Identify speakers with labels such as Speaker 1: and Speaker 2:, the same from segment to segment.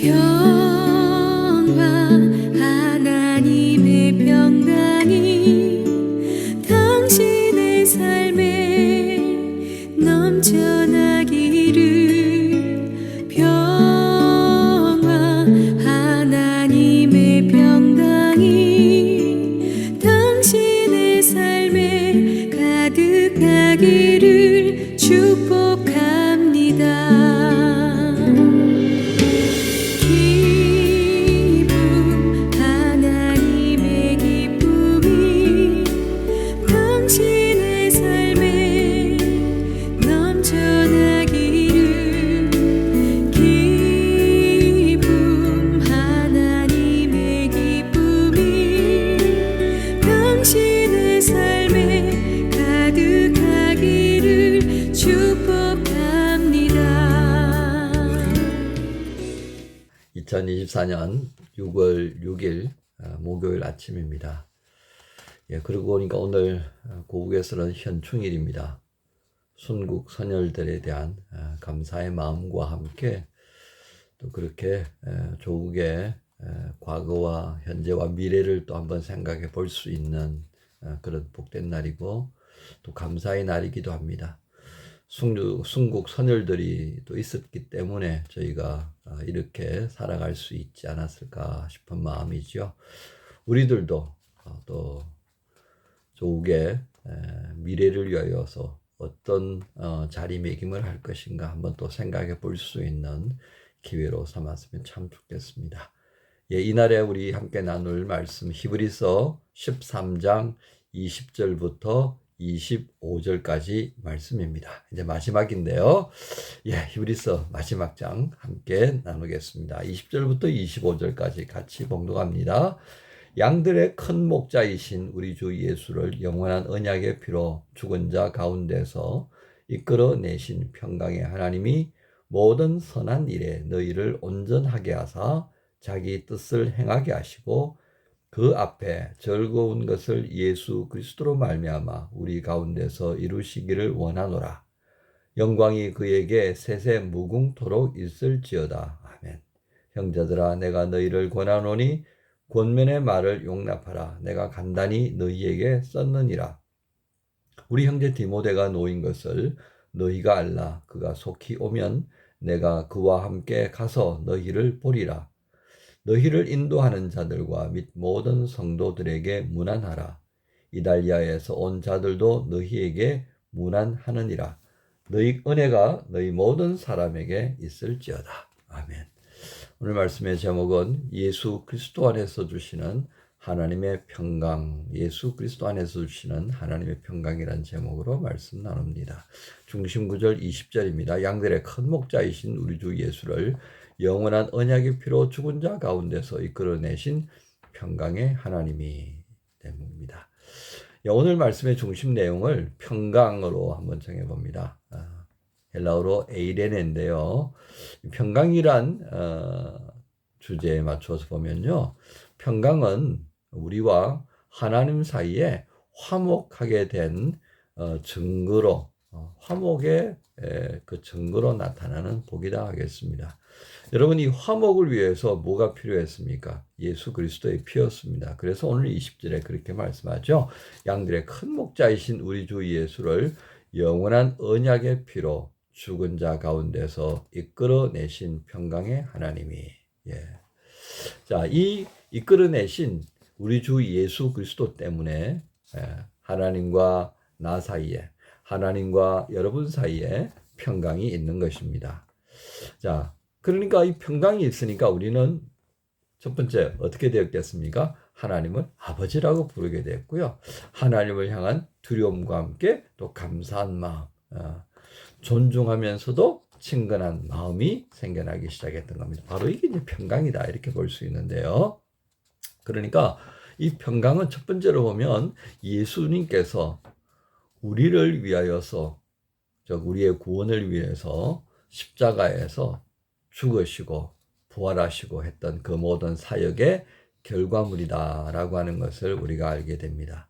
Speaker 1: 평화 하나님의 평강이 당신의 삶에 넘쳐나기를 평화 하나님의 평강이 당신의 삶에 가득하기를 축복합니다. 당신의 삶에 가득하기를 축복합니다.
Speaker 2: 2024년 6월 6일 목요일 아침입니다. 그러고 보니까 오늘 고국에서는 현충일입니다. 순국 선열들에 대한 감사의 마음과 함께 또 그렇게 조국의 과거와 현재와 미래를 또 한번 생각해 볼 수 있는 그런 복된 날이고 또 감사의 날이기도 합니다. 순국 선열들이 또 있었기 때문에 저희가 이렇게 살아갈 수 있지 않았을까 싶은 마음이죠. 우리들도 또 조국의 미래를 위하여서 어떤 자리매김을 할 것인가 한번 또 생각해 볼 수 있는 기회로 삼았으면 참 좋겠습니다. 이날에 우리 함께 나눌 말씀 히브리서 13장 20절부터 25절까지 말씀입니다. 이제 마지막인데요. 히브리서 마지막 장 함께 나누겠습니다. 20절부터 25절까지 같이 봉독합니다. 양들의 큰 목자이신 우리 주 예수를 영원한 언약의 피로 죽은 자 가운데서 이끌어내신 평강의 하나님이 모든 선한 일에 너희를 온전하게 하사 자기 뜻을 행하게 하시고 그 앞에 즐거운 것을 예수 그리스도로 말미암아 우리 가운데서 이루시기를 원하노라. 영광이 그에게 세세 무궁토록 있을지어다. 아멘. 형제들아 내가 너희를 권하노니 권면의 말을 용납하라. 내가 간단히 너희에게 썼느니라. 우리 형제 디모데가 놓인 것을 너희가 알라. 그가 속히 오면 내가 그와 함께 가서 너희를 보리라. 너희를 인도하는 자들과 및 모든 성도들에게 문안하라. 이달리아에서 온 자들도 너희에게 문안하느니라. 너희 은혜가 너희 모든 사람에게 있을지어다. 아멘. 오늘 말씀의 제목은 예수 그리스도 안에서 주시는 하나님의 평강, 예수 그리스도 안에서 주시는 하나님의 평강이라는 제목으로 말씀 나눕니다. 중심 구절 20절입니다. 양들의 큰 목자이신 우리 주 예수를 영원한 언약의 피로 죽은 자 가운데서 이끌어내신 평강의 하나님이 됩니다. 오늘 말씀의 중심 내용을 평강으로 한번 정해봅니다. 헬라어로 에이레네인데요. 평강이란 주제에 맞춰서 보면요. 평강은 우리와 하나님 사이에 화목하게 된 증거로, 화목의 그 증거로 나타나는 복이다 하겠습니다. 여러분, 이 화목을 위해서 뭐가 필요했습니까? 예수 그리스도의 피였습니다. 그래서 오늘 20절에 그렇게 말씀하죠. 양들의 큰 목자이신 우리 주 예수를 영원한 언약의 피로 죽은 자 가운데서 이끌어내신 평강의 하나님이. 자, 이 이끌어내신 우리 주 예수 그리스도 때문에 하나님과 나 사이에, 하나님과 여러분 사이에 평강이 있는 것입니다. 자, 그러니까 이 평강이 있으니까 우리는 첫 번째 어떻게 되었겠습니까? 하나님을 아버지라고 부르게 됐고요. 하나님을 향한 두려움과 함께 또 감사한 마음, 존중하면서도 친근한 마음이 생겨나기 시작했던 겁니다. 바로 이게 이제 평강이다 이렇게 볼 수 있는데요. 그러니까 이 평강은 첫 번째로 보면 예수님께서 우리를 위하여서, 우리의 구원을 위해서 십자가에서 죽으시고 부활하시고 했던 그 모든 사역의 결과물이다라고 하는 것을 우리가 알게 됩니다.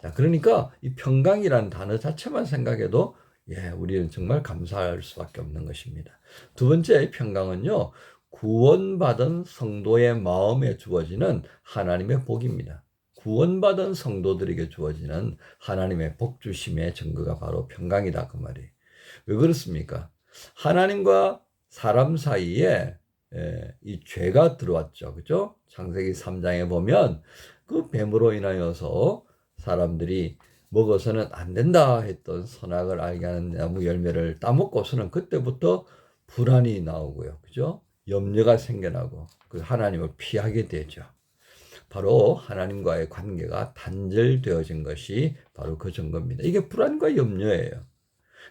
Speaker 2: 자, 그러니까 이 평강이라는 단어 자체만 생각해도 우리는 정말 감사할 수밖에 없는 것입니다. 두 번째 평강은요, 구원받은 성도의 마음에 주어지는 하나님의 복입니다. 구원받은 성도들에게 주어지는 하나님의 복 주심의 증거가 바로 평강이다 그 말이에요. 왜 그렇습니까? 하나님과 사람 사이에 이 죄가 들어왔죠. 그죠? 창세기 3장에 보면 그 뱀으로 인하여서 사람들이 먹어서는 안 된다 했던 선악을 알게 하는 나무 열매를 따먹고서는 그때부터 불안이 나오고요. 그죠? 염려가 생겨나고 그 하나님을 피하게 되죠. 바로 하나님과의 관계가 단절되어진 것이 바로 그 증거입니다. 이게 불안과 염려예요.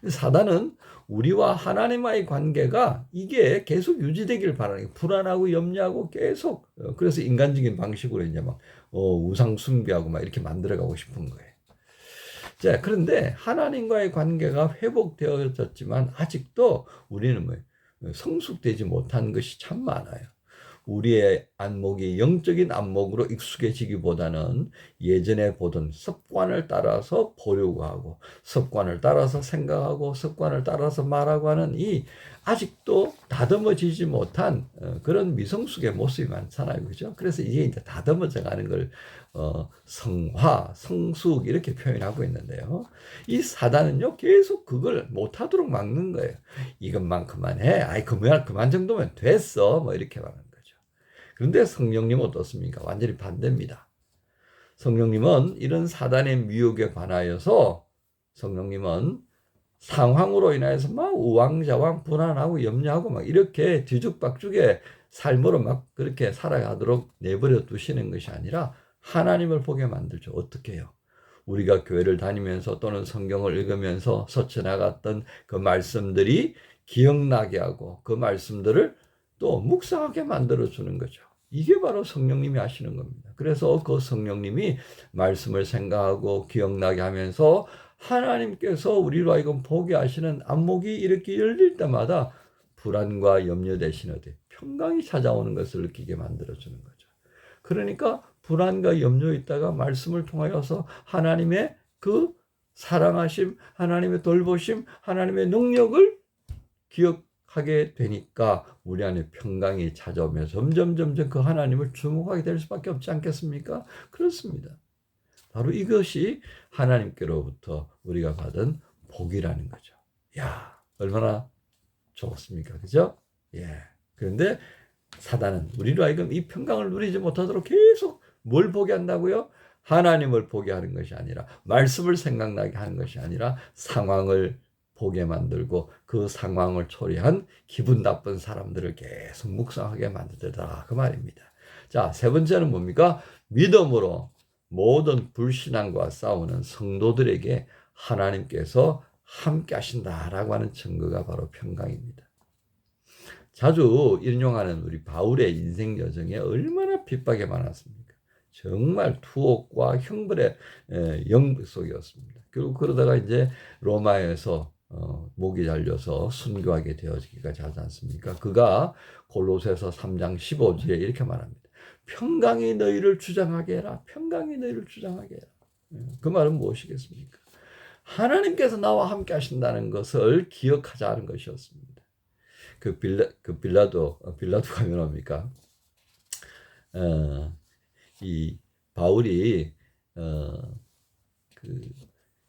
Speaker 2: 사단은 우리와 하나님과의 관계가 이게 계속 유지되길 바라는 거예요. 불안하고 염려하고 계속 그래서 인간적인 방식으로 이제 막 우상 숭배하고 막 이렇게 만들어가고 싶은 거예요. 자, 그런데 하나님과의 관계가 회복되어졌지만 아직도 우리는 성숙되지 못한 것이 참 많아요. 우리의 안목이 영적인 안목으로 익숙해지기보다는 예전에 보던 습관을 따라서 보려고 하고 습관을 따라서 생각하고 습관을 따라서 말하고 하는 이 아직도 다듬어지지 못한 그런 미성숙의 모습이 많잖아요. 그죠? 그래서 이게 이제 다듬어져 가는 걸 성화, 성숙 이렇게 표현하고 있는데요. 이 사단은요 계속 그걸 못하도록 막는 거예요. 이것만 그만해. 아이 그만 정도면 됐어. 뭐 이렇게 말하는 거예요. 그런데 성령님은 어떻습니까? 완전히 반대입니다. 성령님은 이런 사단의 미혹에 반하여서 성령님은 상황으로 인해서 막 우왕좌왕 불안하고 염려하고 막 이렇게 뒤죽박죽의 삶으로 막 그렇게 살아가도록 내버려 두시는 것이 아니라 하나님을 보게 만들죠. 어떻게 해요? 우리가 교회를 다니면서 또는 성경을 읽으면서 서쳐나갔던 그 말씀들이 기억나게 하고 그 말씀들을 또 묵상하게 만들어주는 거죠. 이게 바로 성령님이 하시는 겁니다. 그래서 그 성령님이 말씀을 생각하고 기억나게 하면서 하나님께서 우리로 하여금 보게 하시는 안목이 이렇게 열릴 때마다 불안과 염려 대신 어디 평강이 찾아오는 것을 느끼게 만들어주는 거죠. 그러니까 불안과 염려에 있다가 말씀을 통하여서 하나님의 그 사랑하심, 하나님의 돌보심, 하나님의 능력을 기억하게 되니까 우리 안에 평강이 찾아오면서 점점 그 하나님을 주목하게 될 수밖에 없지 않겠습니까? 그렇습니다. 바로 이것이 하나님께로부터 우리가 받은 복이라는 거죠. 야, 얼마나 좋습니까? 그죠? 예. 그런데 사단은 우리로 하여금 이 평강을 누리지 못하도록 계속 뭘 보게 한다고요? 하나님을 보게 하는 것이 아니라 말씀을 생각나게 하는 것이 아니라 상황을 보게 만들고 그 상황을 초래한 기분 나쁜 사람들을 계속 묵상하게 만들더라 그 말입니다. 자, 세 번째는 뭡니까? 믿음으로 모든 불신앙과 싸우는 성도들에게 하나님께서 함께 하신다라고 하는 증거가 바로 평강입니다. 자주 인용하는 우리 바울의 인생 여정에 얼마나 핍박이 많았습니까? 정말 투옥과 형벌의 영역 속이었습니다. 결국 그러다가 이제 로마에서 목이 잘려서 순교하게 되어지기까지 하지 않습니까? 그가 골로새서 3장 15절에 이렇게 말합니다. 평강이 너희를 주장하게 해라. 평강이 너희를 주장하게 해라. 그 말은 무엇이겠습니까? 하나님께서 나와 함께 하신다는 것을 기억하자는 것이었습니다. 빌라도가 뭡니까? 이 바울이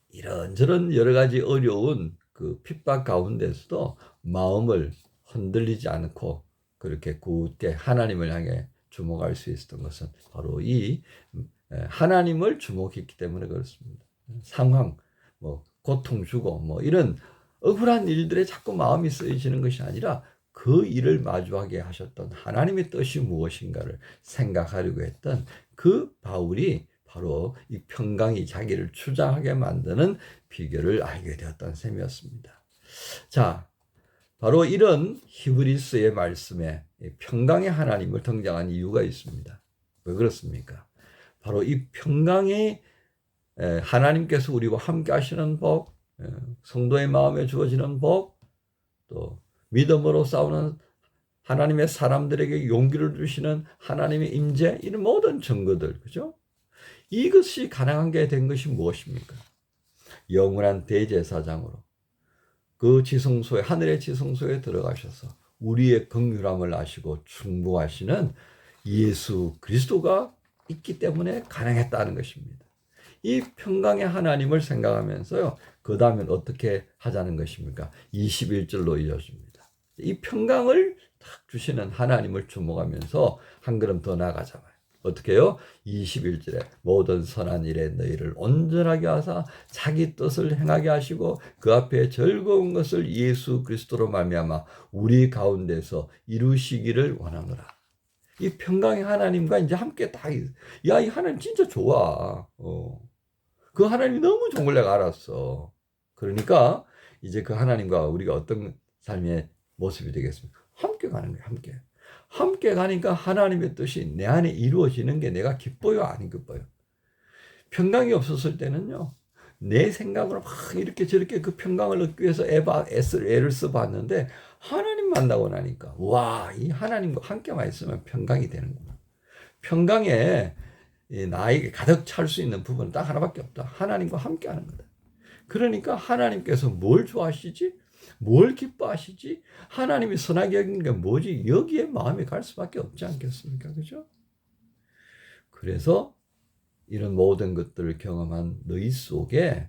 Speaker 2: 이런저런 여러 가지 어려운 그 핍박 가운데서도 마음을 흔들리지 않고 그렇게 굳게 하나님을 향해 주목할 수 있었던 것은 바로 이 하나님을 주목했기 때문에 그렇습니다. 상황, 고통 주고 이런 억울한 일들에 자꾸 마음이 쓰여지는 것이 아니라 그 일을 마주하게 하셨던 하나님의 뜻이 무엇인가를 생각하려고 했던 그 바울이 바로 이 평강이 자기를 주장하게 만드는 비결을 알게 되었던 셈이었습니다. 자, 바로 이런 히브리서의 말씀에 평강의 하나님을 등장한 이유가 있습니다. 왜 그렇습니까? 바로 이 평강이 하나님께서 우리와 함께 하시는 복, 성도의 마음에 주어지는 복, 또 믿음으로 싸우는 하나님의 사람들에게 용기를 주시는 하나님의 임재, 이런 모든 증거들, 그죠? 이것이 가능한 게 된 것이 무엇입니까? 영원한 대제사장으로 그 지성소에, 하늘의 지성소에 들어가셔서 우리의 긍휼함을 아시고 충고하시는 예수 그리스도가 있기 때문에 가능했다는 것입니다. 이 평강의 하나님을 생각하면서요, 그 다음엔 어떻게 하자는 것입니까? 21절로 이어집니다. 이 평강을 딱 주시는 하나님을 주목하면서 한 걸음 더 나아가잖아요. 어떻게 해요? 21절에 모든 선한 일에 너희를 온전하게 하사 자기 뜻을 행하게 하시고 그 앞에 즐거운 것을 예수 그리스도로 말미암아 우리 가운데서 이루시기를 원하노라. 이 평강의 하나님과 이제 함께 다, 야, 이 하나님 진짜 좋아. 그 하나님이 너무 좋은 걸 내가 알았어. 그러니까 이제 그 하나님과 우리가 어떤 삶의 모습이 되겠습니까? 함께 가는 거예요. 함께. 함께 가니까 하나님의 뜻이 내 안에 이루어지는 게 내가 기뻐요, 안 기뻐요? 평강이 없었을 때는요, 내 생각으로 막 이렇게 저렇게 그 평강을 얻기 위해서 애를 써봤는데 하나님 만나고 나니까 와, 이 하나님과 함께만 있으면 평강이 되는구나. 평강에 나에게 가득 찰 수 있는 부분은 딱 하나밖에 없다. 하나님과 함께하는 거다. 그러니까 하나님께서 뭘 좋아하시지? 뭘 기뻐하시지? 하나님이 선하게 여기는 게 뭐지? 여기에 마음이 갈 수밖에 없지 않겠습니까? 그죠? 그래서 이런 모든 것들을 경험한 너희 속에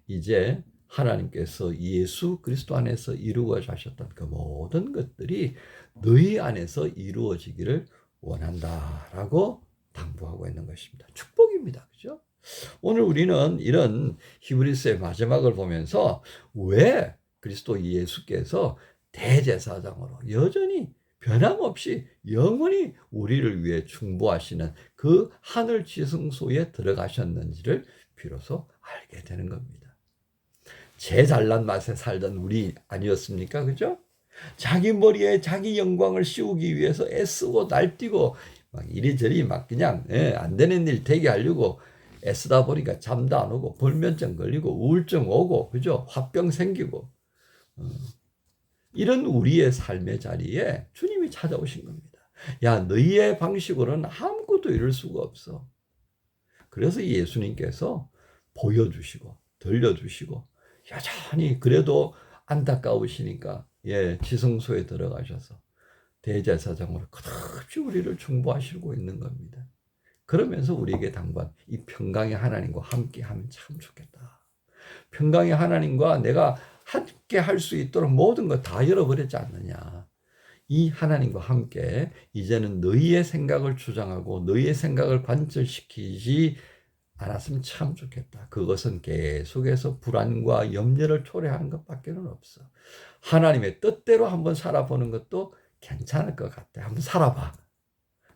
Speaker 2: 이제 하나님께서 예수 그리스도 안에서 이루어져 하셨던 그 모든 것들이 너희 안에서 이루어지기를 원한다라고 당부하고 있는 것입니다. 축복입니다. 그죠? 오늘 우리는 이런 히브리서의 마지막을 보면서 왜 그리스도 예수께서 대제사장으로 여전히 변함없이 영원히 우리를 위해 충보하시는 그 하늘 지성소에 들어가셨는지를 비로소 알게 되는 겁니다. 제 잘난 맛에 살던 우리 아니었습니까? 그죠? 자기 머리에 자기 영광을 씌우기 위해서 애쓰고 날뛰고 막 이리저리 막 그냥 안 되는 일 되게 하려고 애쓰다 보니까 잠도 안 오고 불면증 걸리고 우울증 오고 그죠? 화병 생기고 이런 우리의 삶의 자리에 주님이 찾아오신 겁니다. 야, 너희의 방식으로는 아무것도 이룰 수가 없어. 그래서 예수님께서 보여주시고 들려주시고 여전히 그래도 안타까우시니까 지성소에 들어가셔서 대제사장으로 끝없이 우리를 충보하시고 있는 겁니다. 그러면서 우리에게 당부한 이 평강의 하나님과 함께하면 참 좋겠다. 평강의 하나님과 내가 함께 할 수 있도록 모든 거 다 열어버렸지 않느냐. 이 하나님과 함께 이제는 너희의 생각을 주장하고 너희의 생각을 관철시키지 않았으면 참 좋겠다. 그것은 계속해서 불안과 염려를 초래하는 것밖에는 없어. 하나님의 뜻대로 한번 살아보는 것도 괜찮을 것 같아. 한번 살아봐.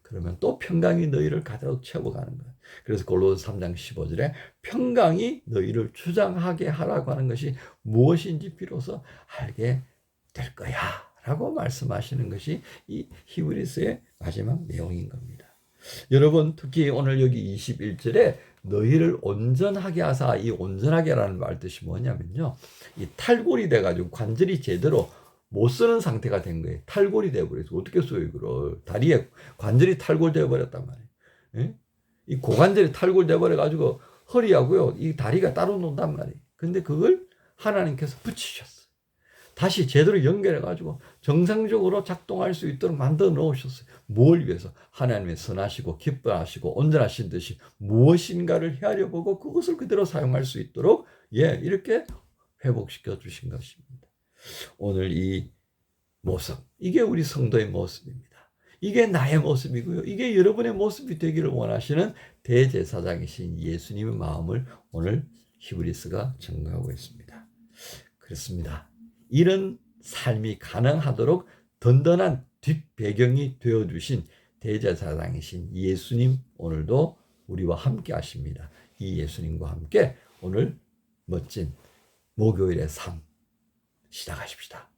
Speaker 2: 그러면 또 평강이 너희를 가득 채워가는 거야. 그래서 골로새 3장 15절에 평강이 너희를 주장하게 하라고 하는 것이 무엇인지 비로소 알게 될 거야 라고 말씀하시는 것이 이 히브리서의 마지막 내용인 겁니다. 여러분, 특히 오늘 여기 21절에 너희를 온전하게 하사, 이 온전하게라는 말 뜻이 뭐냐면요, 이 탈골이 돼가지고 관절이 제대로 못 쓰는 상태가 된 거예요. 탈골이 돼버려서 어떻게 써요 이거를. 다리에 관절이 탈골돼 버렸단 말이에요. 예? 이 고관절이 탈골돼 버려가지고 허리하고요 이 다리가 따로 논단 말이에요. 근데 그걸 하나님께서 붙이셨어요. 다시 제대로 연결해가지고 정상적으로 작동할 수 있도록 만들어 놓으셨어요. 뭘 위해서? 하나님의 선하시고 기뻐하시고 온전하신 듯이 무엇인가를 헤아려 보고 그것을 그대로 사용할 수 있도록 이렇게 회복시켜 주신 것입니다. 오늘 이 모습, 이게 우리 성도의 모습입니다. 이게 나의 모습이고요. 이게 여러분의 모습이 되기를 원하시는 대제사장이신 예수님의 마음을 오늘 히브리서가 증거하고 있습니다. 그렇습니다. 이런 삶이 가능하도록 든든한 뒷배경이 되어주신 대제사장이신 예수님, 오늘도 우리와 함께 하십니다. 이 예수님과 함께 오늘 멋진 목요일의 삶 시작하십시다.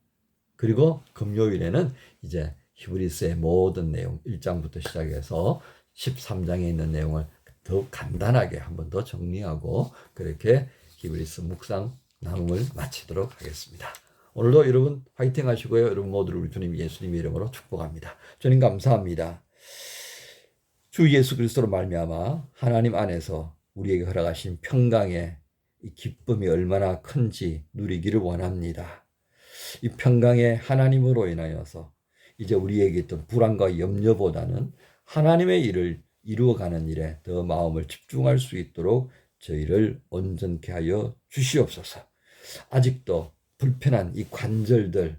Speaker 2: 그리고 금요일에는 이제 히브리서의 모든 내용 1장부터 시작해서 13장에 있는 내용을 더 간단하게 한번 더 정리하고 그렇게 히브리서 묵상 나눔을 마치도록 하겠습니다. 오늘도 여러분 화이팅 하시고요. 여러분 모두를 우리 주님 예수님의 이름으로 축복합니다. 주님 감사합니다. 주 예수 그리스도로 말미암아 하나님 안에서 우리에게 허락하신 평강의 이 기쁨이 얼마나 큰지 누리기를 원합니다. 이 평강의 하나님으로 인하여서 이제 우리에게 있던 불안과 염려보다는 하나님의 일을 이루어가는 일에 더 마음을 집중할 수 있도록 저희를 온전케 하여 주시옵소서. 아직도 불편한 이 관절들,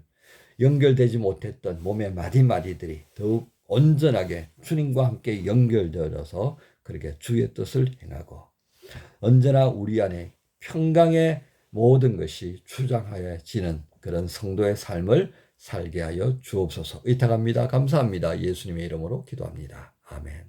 Speaker 2: 연결되지 못했던 몸의 마디마디들이 더욱 온전하게 주님과 함께 연결되어서 그렇게 주의 뜻을 행하고 언제나 우리 안에 평강의 모든 것이 주장하여지는 그런 성도의 삶을 살게 하여 주옵소서. 의탁합니다. 감사합니다. 예수님의 이름으로 기도합니다. 아멘.